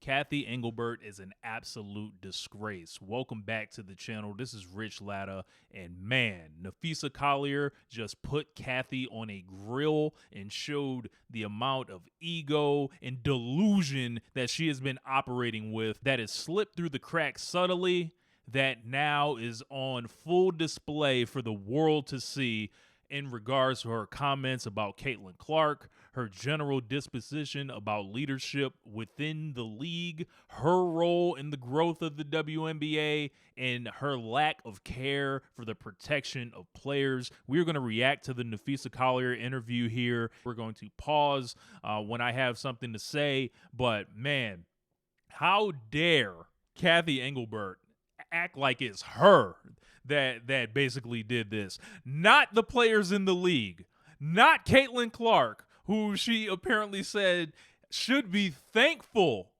Cathy Engelbert is an absolute disgrace. Welcome back to the channel. This is Rich Latta, and man, Napheesa Collier just put Cathy on a grill and showed the amount of ego and delusion that she has been operating with that has slipped through the cracks subtly, that now is on full display for the world to see in regards to her comments about Caitlin Clark, her general disposition about leadership within the league, her role in the growth of the WNBA, and her lack of care for the protection of players. We're going to react to the Napheesa Collier interview here. We're going to pause when I have something to say, but man, how dare Cathy Engelbert act like it's her that basically did this. Not the players in the league. Not Caitlin Clark, who she apparently said should be thankful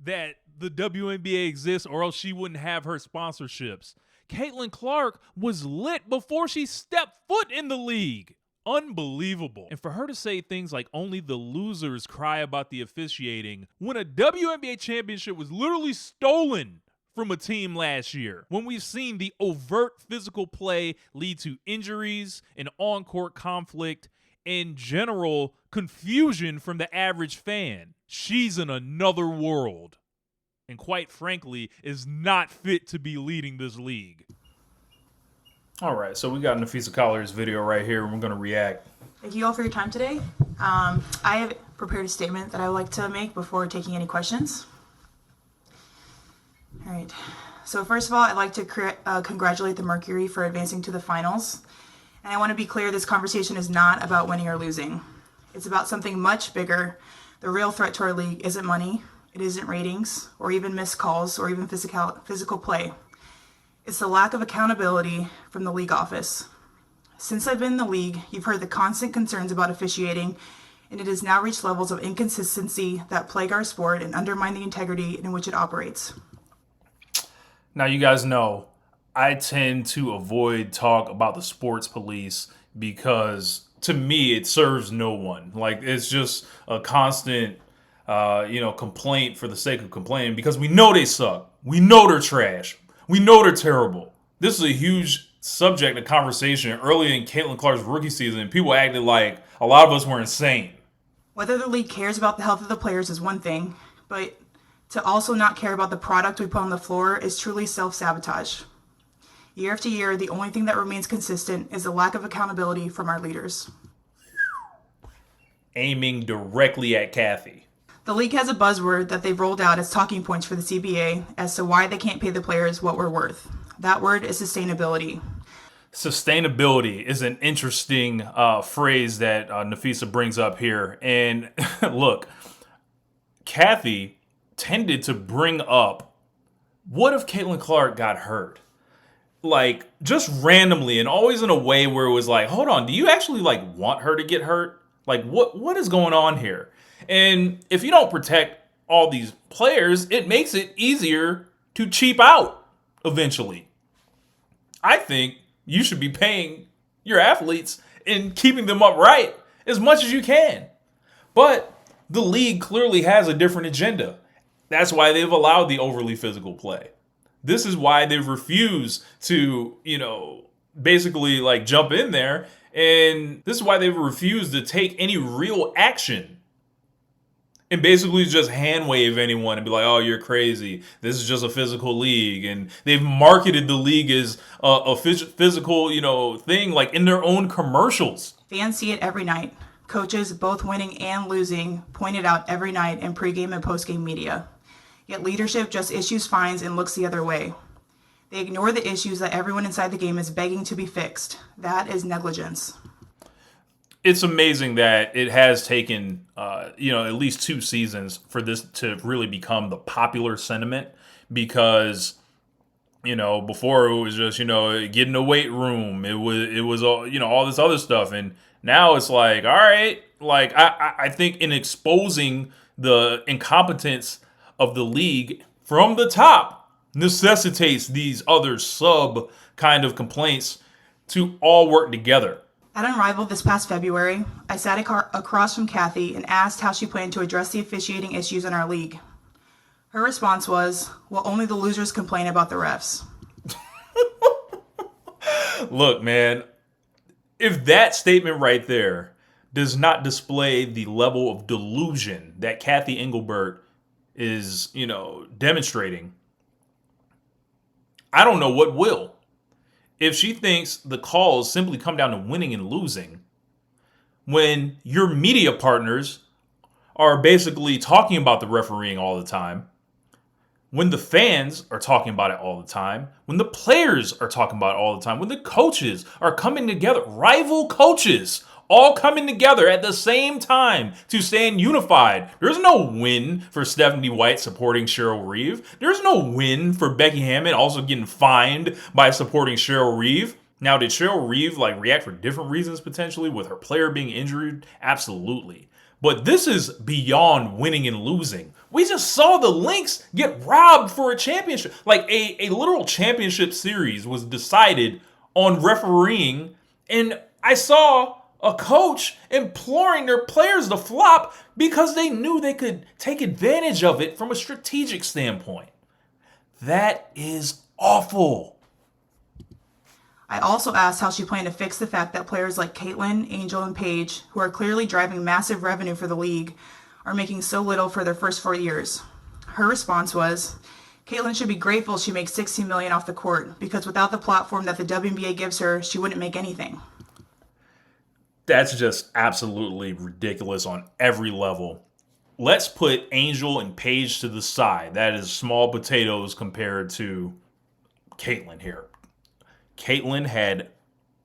that the WNBA exists or else she wouldn't have her sponsorships. Caitlin Clark was lit before she stepped foot in the league. Unbelievable. And for her to say things like only the losers cry about the officiating when a WNBA championship was literally stolen from a team last year, when we've seen the overt physical play lead to injuries and on-court conflict and general confusion from the average fan. She's in another world and quite frankly is not fit to be leading this league. All right, so we got Napheesa Collier's video right here and we're going to react. Thank you all for your time today. I have prepared a statement that I would like to make before taking any questions. All right, so first of all, I'd like to congratulate the Mercury for advancing to the finals. And I want to be clear, this conversation is not about winning or losing. It's about something much bigger. The real threat to our league isn't money, it isn't ratings, or even missed calls, or even physical play. It's the lack of accountability from the league office. Since I've been in the league, you've heard the constant concerns about officiating, and it has now reached levels of inconsistency that plague our sport and undermine the integrity in which it operates. Now, you guys know I tend to avoid talk about the sports police because to me it serves no one. Like, it's just a constant, complaint for the sake of complaining because we know they suck. We know they're trash. We know they're terrible. This is a huge subject of conversation early in Caitlin Clark's rookie season. People acted like a lot of us were insane. Whether the league cares about the health of the players is one thing, but to also not care about the product we put on the floor is truly self-sabotage. Year after year, the only thing that remains consistent is the lack of accountability from our leaders. Aiming directly at Cathy. The league has a buzzword that they've rolled out as talking points for the CBA as to why they can't pay the players what we're worth. That word is sustainability. Sustainability is an interesting phrase that Napheesa brings up here. And look, Cathy tended to bring up, what if Caitlin Clark got hurt? Like, just randomly and always in a way where it was like, hold on, do you actually want her to get hurt? Like, what is going on here? And if you don't protect all these players, it makes it easier to cheap out eventually. I think you should be paying your athletes and keeping them upright as much as you can. But the league clearly has a different agenda. That's why they've allowed the overly physical play. This is why they've refused to, basically jump in there. And this is why they've refused to take any real action and basically just hand wave anyone and be like, oh, you're crazy. This is just a physical league. And they've marketed the league as a physical, thing in their own commercials. Fans see it every night. Coaches, both winning and losing, point it out every night in pregame and postgame media. Yet leadership just issues fines and looks the other way. They ignore the issues that everyone inside the game is begging to be fixed. That is negligence. It's amazing that it has taken, at least 2 seasons for this to really become the popular sentiment because, before it was just, get in the weight room. It was all this other stuff. And now it's like, all right, I think in exposing the incompetence of the league from the top necessitates these other sub kind of complaints to all work together. At Unrivaled this past February, I sat across from Cathy and asked how she planned to address the officiating issues in our league. Her response was, well, only the losers complain about the refs. Look, man, if that statement right there does not display the level of delusion that Cathy Engelbert is, demonstrating, I don't know what will. If she thinks the calls simply come down to winning and losing, when your media partners are basically talking about the refereeing all the time, when the fans are talking about it all the time, when the players are talking about it all the time, when the coaches are coming together, rival coaches all coming together at the same time to stand unified. There's no win for Stephanie White supporting Cheryl Reeve. There's no win for Becky Hammon also getting fined by supporting Cheryl Reeve. Now, did Cheryl Reeve react for different reasons potentially with her player being injured? Absolutely. But this is beyond winning and losing. We just saw the Lynx get robbed for a championship. Like a literal championship series was decided on refereeing. And I saw a coach imploring their players to flop because they knew they could take advantage of it from a strategic standpoint. That is awful. I also asked how she planned to fix the fact that players like Caitlin, Angel, and Paige, who are clearly driving massive revenue for the league, are making so little for their first 4 years. Her response was, Caitlin should be grateful she makes $16 million off the court, because without the platform that the WNBA gives her, she wouldn't make anything. That's just absolutely ridiculous on every level. Let's put Angel and Paige to the side. That is small potatoes compared to Caitlin here. Caitlin had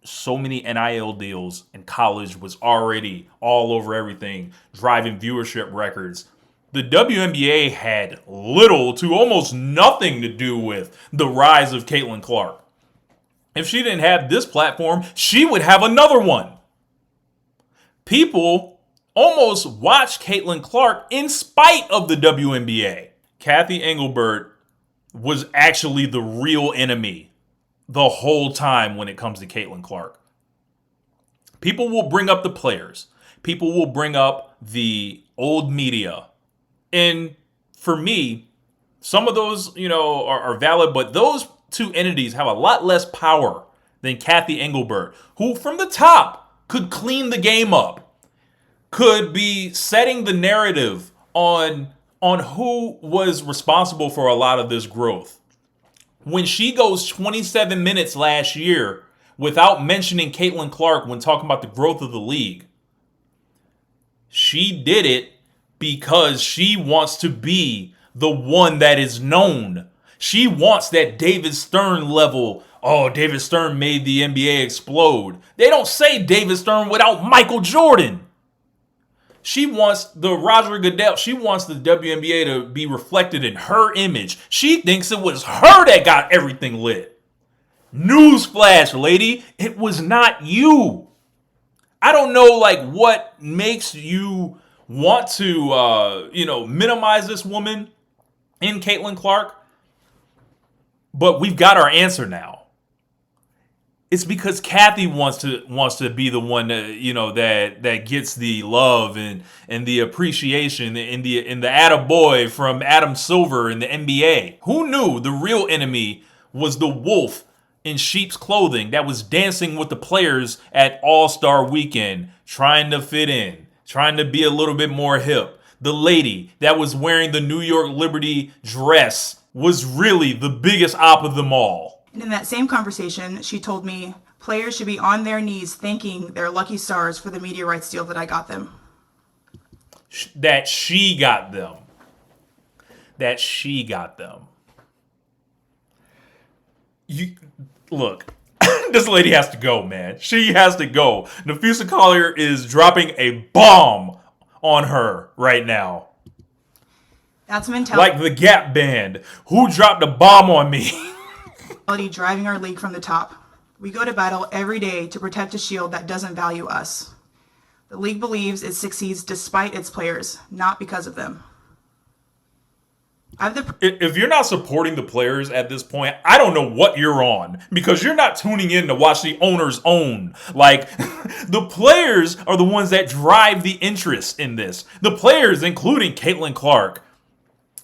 so many NIL deals in college, was already all over everything, driving viewership records. The WNBA had little to almost nothing to do with the rise of Caitlin Clark. If she didn't have this platform, she would have another one. People almost watched Caitlin Clark in spite of the WNBA. Cathy Engelbert was actually the real enemy the whole time when it comes to Caitlin Clark. People will bring up the players. People will bring up the old media. And for me, some of those, are valid, but those two entities have a lot less power than Cathy Engelbert, who from the top could clean the game up, could be setting the narrative on who was responsible for a lot of this growth. When she goes 27 minutes last year without mentioning Caitlin Clark when talking about the growth of the league, she did it because she wants to be the one that is known. She wants that David Stern level. Oh, David Stern made the NBA explode. They don't say David Stern without Michael Jordan. She wants the Roger Goodell. She wants the WNBA to be reflected in her image. She thinks it was her that got everything lit. Newsflash, lady. It was not you. I don't know, what makes you want to, minimize this woman in Caitlin Clark. But we've got our answer now. It's because Cathy wants to be the one that gets the love and the appreciation and the attaboy from Adam Silver in the NBA. Who knew the real enemy was the wolf in sheep's clothing that was dancing with the players at All-Star Weekend, trying to fit in, trying to be a little bit more hip. The lady that was wearing the New York Liberty dress was really the biggest op of them all. And in that same conversation, she told me players should be on their knees thanking their lucky stars for the media rights deal that I got them. That she got them. Look, this lady has to go, man. She has to go. Napheesa Collier is dropping a bomb on her right now. That's mentality. Like the Gap Band. Who dropped a bomb on me? Driving our league from the top. We go to battle every day to protect a shield that doesn't value us. The league believes it succeeds despite its players, not because of them. If you're not supporting the players at this point, I don't know what you're on, because you're not tuning in to watch the owners own. The players are the ones that drive the interest in this. The players, including Caitlin Clark,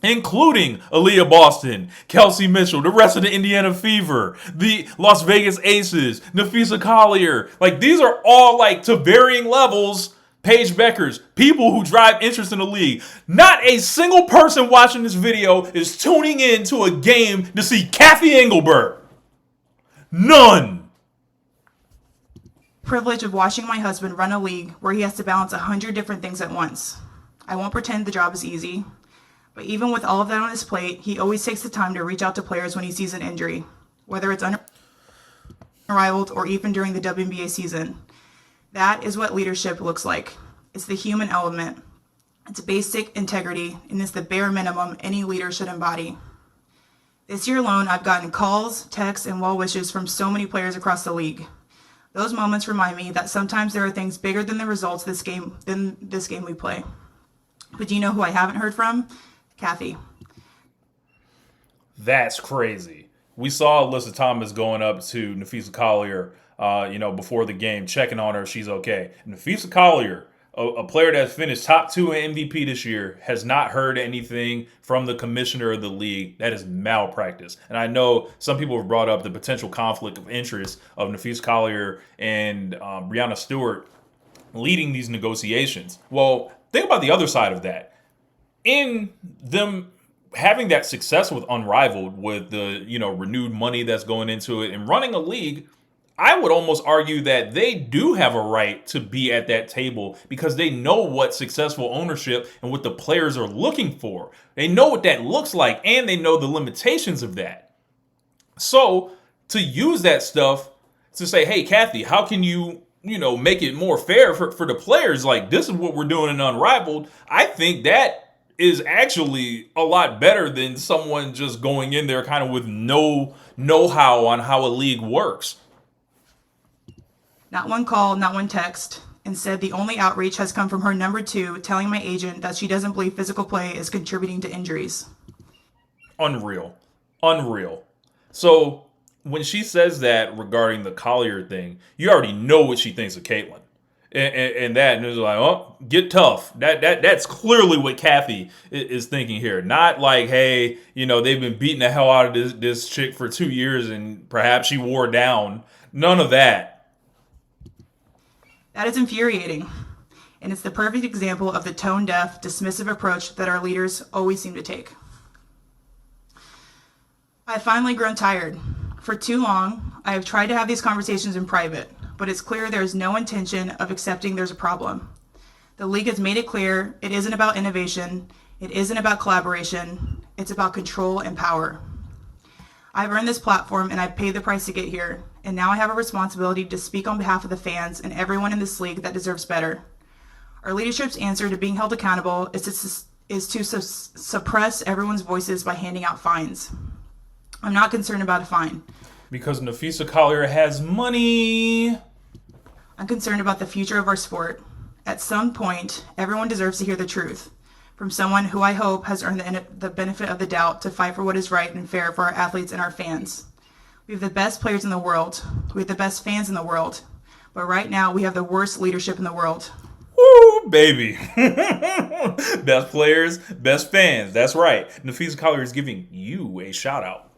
including Aaliyah Boston, Kelsey Mitchell, the rest of the Indiana Fever, the Las Vegas Aces, Napheesa Collier. Like, these are all, like, to varying levels, Paige Beckers, people who drive interest in the league. Not a single person watching this video is tuning in to a game to see Cathy Engelbert. None. Privilege of watching my husband run a league where he has to balance 100 different things at once. I won't pretend the job is easy, but even with all of that on his plate, he always takes the time to reach out to players when he sees an injury, whether it's unrivaled or even during the WNBA season. That is what leadership looks like. It's the human element. It's basic integrity, and it's the bare minimum any leader should embody. This year alone, I've gotten calls, texts, and well wishes from so many players across the league. Those moments remind me that sometimes there are things bigger than the results than this game we play. But do you know who I haven't heard from? Cathy. That's crazy. We saw Alyssa Thomas going up to Napheesa Collier, before the game, checking on her if she's okay. Napheesa Collier, a player that's finished top 2 in MVP this year, has not heard anything from the commissioner of the league. That is malpractice. And I know some people have brought up the potential conflict of interest of Napheesa Collier and Breanna Stewart leading these negotiations. Well, think about the other side of that. In them having that success with Unrivaled, with the renewed money that's going into it and running a league, I would almost argue that they do have a right to be at that table because they know what successful ownership and what the players are looking for. They know what that looks like, and they know the limitations of that. So to use that stuff to say, hey, Cathy, how can you make it more fair for the players? Like, this is what we're doing in Unrivaled. I think that is actually a lot better than someone just going in there kind of with no know-how on how a league works. Not one call, not one text. Instead, the only outreach has come from her number 2 telling my agent that she doesn't believe physical play is contributing to injuries. Unreal. So when she says that regarding the Collier thing, you already know what she thinks of Caitlin. And it's like, oh, get tough. That's clearly what Cathy is thinking here. Not like, hey, they've been beating the hell out of this chick for 2 years and perhaps she wore down. None of that. That is infuriating, and it's the perfect example of the tone-deaf, dismissive approach that our leaders always seem to take. I've finally grown tired. For too long, I have tried to have these conversations in private, but it's clear there is no intention of accepting there's a problem. The league has made it clear it isn't about innovation, it isn't about collaboration, it's about control and power. I've earned this platform and I've paid the price to get here, and now I have a responsibility to speak on behalf of the fans and everyone in this league that deserves better. Our leadership's answer to being held accountable is to suppress everyone's voices by handing out fines. I'm not concerned about a fine. Because Napheesa Collier has money. I'm concerned about the future of our sport. At some point, everyone deserves to hear the truth from someone who I hope has earned the benefit of the doubt to fight for what is right and fair for our athletes and our fans. We have the best players in the world. We have the best fans in the world. But right now, we have the worst leadership in the world. Woo, baby. Best players, best fans. That's right. Napheesa Collier is giving you a shout out.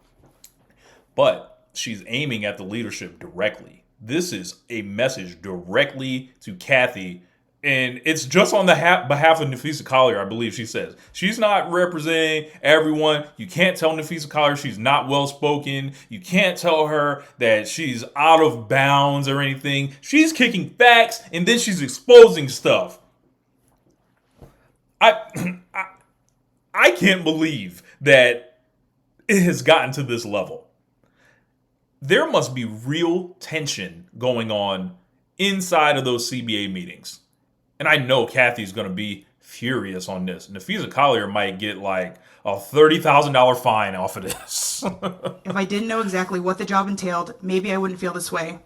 But she's aiming at the leadership directly. This is a message directly to Cathy. And it's just on the behalf of Napheesa Collier, I believe she says. She's not representing everyone. You can't tell Napheesa Collier she's not well-spoken. You can't tell her that she's out of bounds or anything. She's kicking facts, and then she's exposing stuff. I can't believe that it has gotten to this level. There must be real tension going on inside of those CBA meetings. And I know Cathy's going to be furious on this. Napheesa Collier might get like a $30,000 fine off of this. If I didn't know exactly what the job entailed, maybe I wouldn't feel this way.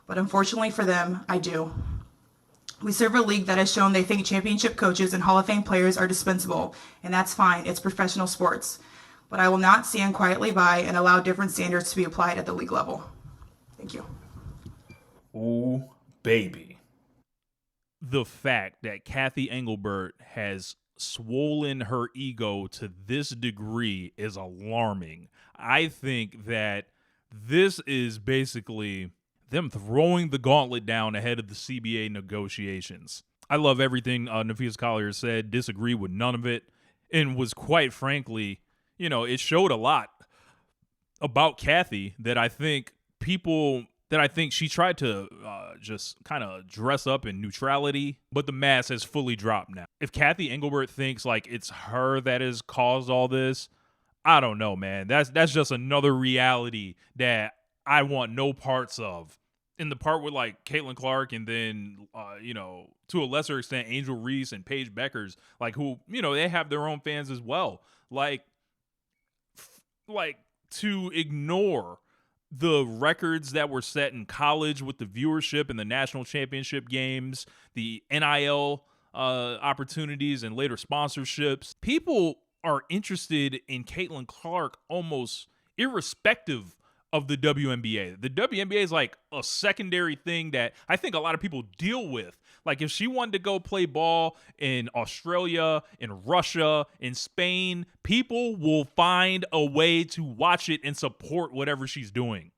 But unfortunately for them, I do. We serve a league that has shown they think championship coaches and Hall of Fame players are dispensable, and that's fine. It's professional sports. But I will not stand quietly by and allow different standards to be applied at the league level. Thank you. Ooh, baby. The fact that Cathy Engelbert has swollen her ego to this degree is alarming. I think that this is basically them throwing the gauntlet down ahead of the CBA negotiations. I love everything Napheesa Collier said, disagree with none of it, and was quite frankly, it showed a lot about Cathy that I think she tried to just kind of dress up in neutrality, but the mask has fully dropped now. If Cathy Engelbert thinks like it's her that has caused all this, I don't know, man. That's just another reality that I want no parts of. In the part with like Caitlin Clark and then, to a lesser extent, Angel Reese and Paige Beckers, like who, they have their own fans as well. Like to ignore the records that were set in college with the viewership and the national championship games, the NIL opportunities and later sponsorships. People are interested in Caitlin Clark almost irrespective of the WNBA. The WNBA is like a secondary thing that I think a lot of people deal with. Like if she wanted to go play ball in Australia, in Russia, in Spain, people will find a way to watch it and support whatever she's doing.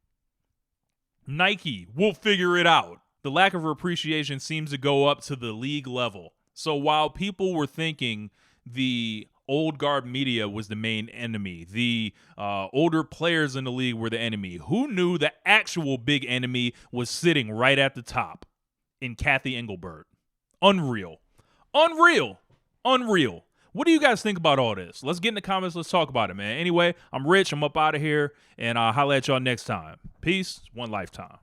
Nike will figure it out. The lack of appreciation seems to go up to the league level. So while people were thinking the old guard media was the main enemy, the older players in the league were the enemy, who knew the actual big enemy was sitting right at the top in Cathy Engelbert? Unreal. Unreal. Unreal. What do you guys think about all this? Let's get in the comments. Let's talk about it, man. Anyway, I'm Rich. I'm up out of here, and I'll holla at y'all next time. Peace. One lifetime.